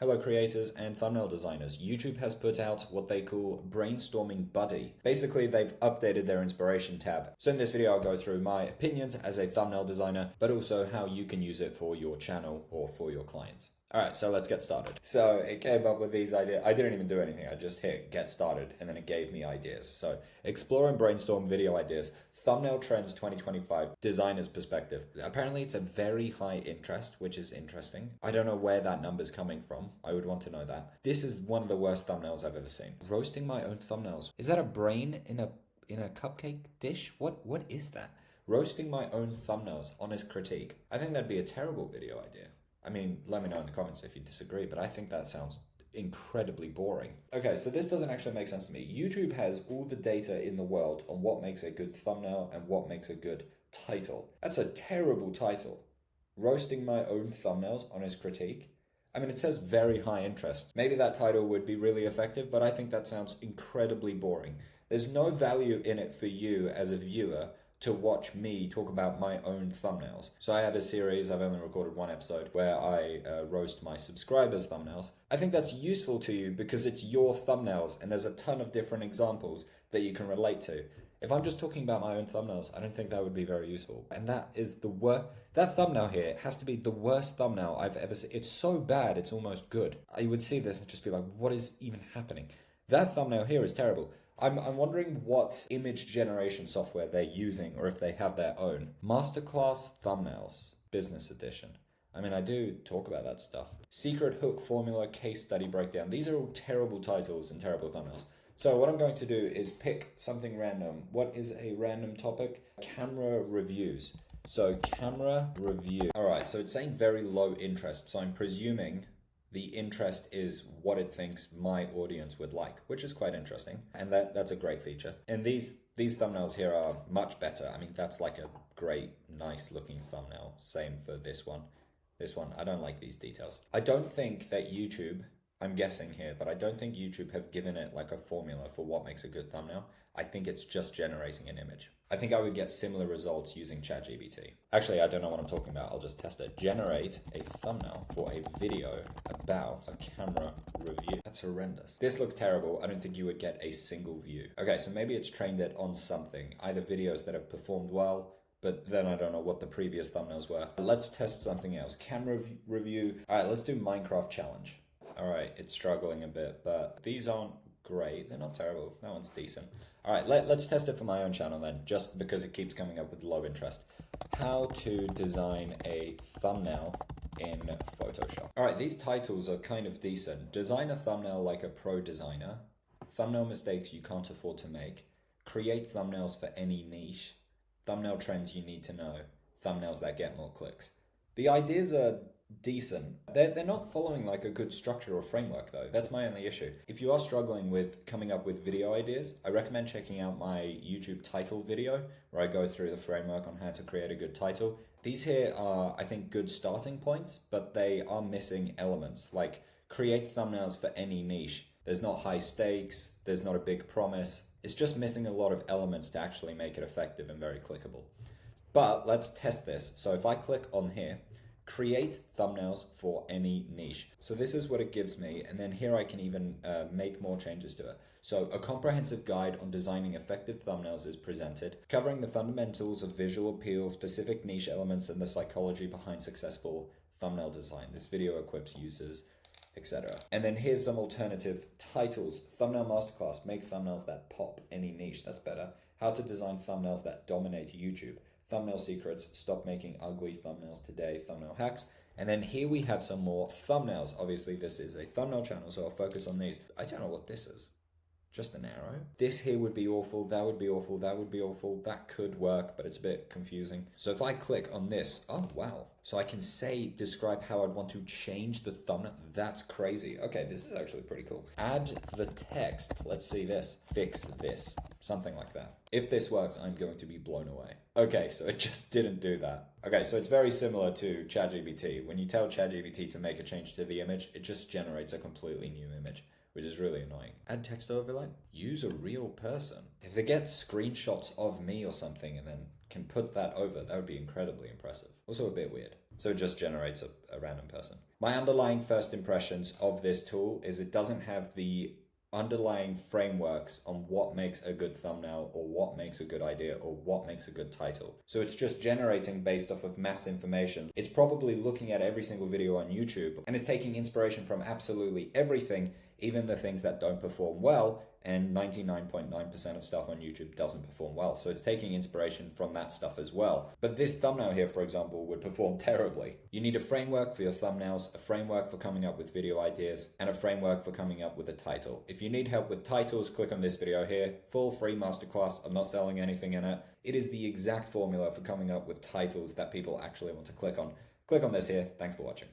Hello creators and thumbnail designers. YouTube has put out what they call Brainstorming Buddy. Basically, they've updated their inspiration tab. So in this video, I'll go through my opinions as a thumbnail designer, but also how you can use it for your channel or for your clients. All right, so let's get started. So it came up with these ideas. I didn't even do anything. I just hit get started and then it gave me ideas. So explore and brainstorm video ideas. Thumbnail Trends 2025 designer's perspective. Apparently it's a very high interest, which is interesting. I don't know where that number's coming from. I would want to know that. This is one of the worst thumbnails I've ever seen. Roasting my own thumbnails. Is that a brain in a cupcake dish? What is that? Roasting my own thumbnails, honest critique. I think that'd be a terrible video idea. I mean, let me know in the comments if you disagree, but I think that sounds incredibly boring. Okay, so this doesn't actually make sense to me. YouTube has all the data in the world on what makes a good thumbnail and what makes a good title. That's a terrible title. Roasting my own thumbnails, honest critique. I mean, it says very high interest. Maybe that title would be really effective, but I think that sounds incredibly boring. There's no value in it for you as a viewer to watch me talk about my own thumbnails. So I have a series, I've only recorded one episode, where I roast my subscribers' thumbnails. I think that's useful to you because it's your thumbnails and there's a ton of different examples that you can relate to. If I'm just talking about my own thumbnails, I don't think that would be very useful. And that is the worst. That thumbnail here has to be the worst thumbnail I've ever seen. It's so bad, it's almost good. I would see this and just be like, what is even happening? That thumbnail here is terrible. I'm wondering what image generation software they're using or if they have their own. Masterclass Thumbnails, Business Edition. I mean, I do talk about that stuff. Secret Hook Formula Case Study Breakdown. These are all terrible titles and terrible thumbnails. So what I'm going to do is pick something random. What is a random topic? Camera reviews. So camera review. All right, so it's saying very low interest. So I'm presuming the interest is what it thinks my audience would like, which is quite interesting. And that's a great feature. And these thumbnails here are much better. I mean, that's like a great, nice looking thumbnail. Same for this one. This one, I don't like these details. I don't think that YouTube, I'm guessing here, but I don't think YouTube have given it like a formula for what makes a good thumbnail. I think it's just generating an image. I think I would get similar results using ChatGPT. Actually, I don't know what I'm talking about. I'll just test it. Generate a thumbnail for a video about a camera review. That's horrendous. This looks terrible. I don't think you would get a single view. Okay, so maybe it's trained it on something, either videos that have performed well, but then I don't know what the previous thumbnails were. Let's test something else. Camera review. All right, let's do Minecraft challenge. All right, it's struggling a bit, but these aren't great. They're not terrible. That one's decent. All right, let's test it for my own channel then, just because it keeps coming up with low interest. How to design a thumbnail in Photoshop. All right, these titles are kind of decent. Design a thumbnail like a pro designer. Thumbnail mistakes you can't afford to make. Create thumbnails for any niche. Thumbnail trends you need to know. Thumbnails that get more clicks. The ideas are decent. They're not following like a good structure or framework though. That's my only issue. If you are struggling with coming up with video ideas, I recommend checking out my YouTube title video where I go through the framework on how to create a good title. These here are, I think, good starting points, but they are missing elements like create thumbnails for any niche. There's not high stakes. There's not a big promise. It's just missing a lot of elements to actually make it effective and very clickable. But let's test this. So if I click on here, create thumbnails for any niche. So this is what it gives me. And then here I can even make more changes to it. So a comprehensive guide on designing effective thumbnails is presented, covering the fundamentals of visual appeal, specific niche elements, and the psychology behind successful thumbnail design. This video equips users, etc. And then here's some alternative titles. Thumbnail Masterclass, make thumbnails that pop any niche. That's better. How to design thumbnails that dominate YouTube. Thumbnail secrets, stop making ugly thumbnails today, thumbnail hacks. And then here we have some more thumbnails. Obviously this is a thumbnail channel, so I'll focus on these. I don't know what this is. Just an arrow. This here would be awful, that would be awful, that would be awful. That could work, but it's a bit confusing. So if I click on this, oh wow. So I can describe how I'd want to change the thumbnail. That's crazy. Okay, this is actually pretty cool. Add the text. Let's see this. Fix this. Something like that. If this works, I'm going to be blown away. Okay, so it just didn't do that. Okay, so it's very similar to ChatGPT. When you tell ChatGPT to make a change to the image, it just generates a completely new image, which is really annoying. Add text overlay. Use a real person. If it gets screenshots of me or something and then can put that over, that would be incredibly impressive. Also a bit weird. So it just generates a random person. My underlying first impressions of this tool is it doesn't have the underlying frameworks on what makes a good thumbnail or what makes a good idea or what makes a good title. So it's just generating based off of mass information. It's probably looking at every single video on YouTube and it's taking inspiration from absolutely everything, even the things that don't perform well, and 99.9% of stuff on YouTube doesn't perform well. So it's taking inspiration from that stuff as well. But this thumbnail here, for example, would perform terribly. You need a framework for your thumbnails, a framework for coming up with video ideas, and a framework for coming up with a title. If you need help with titles, click on this video here. Full free masterclass. I'm not selling anything in it. It is the exact formula for coming up with titles that people actually want to click on. Click on this here. Thanks for watching.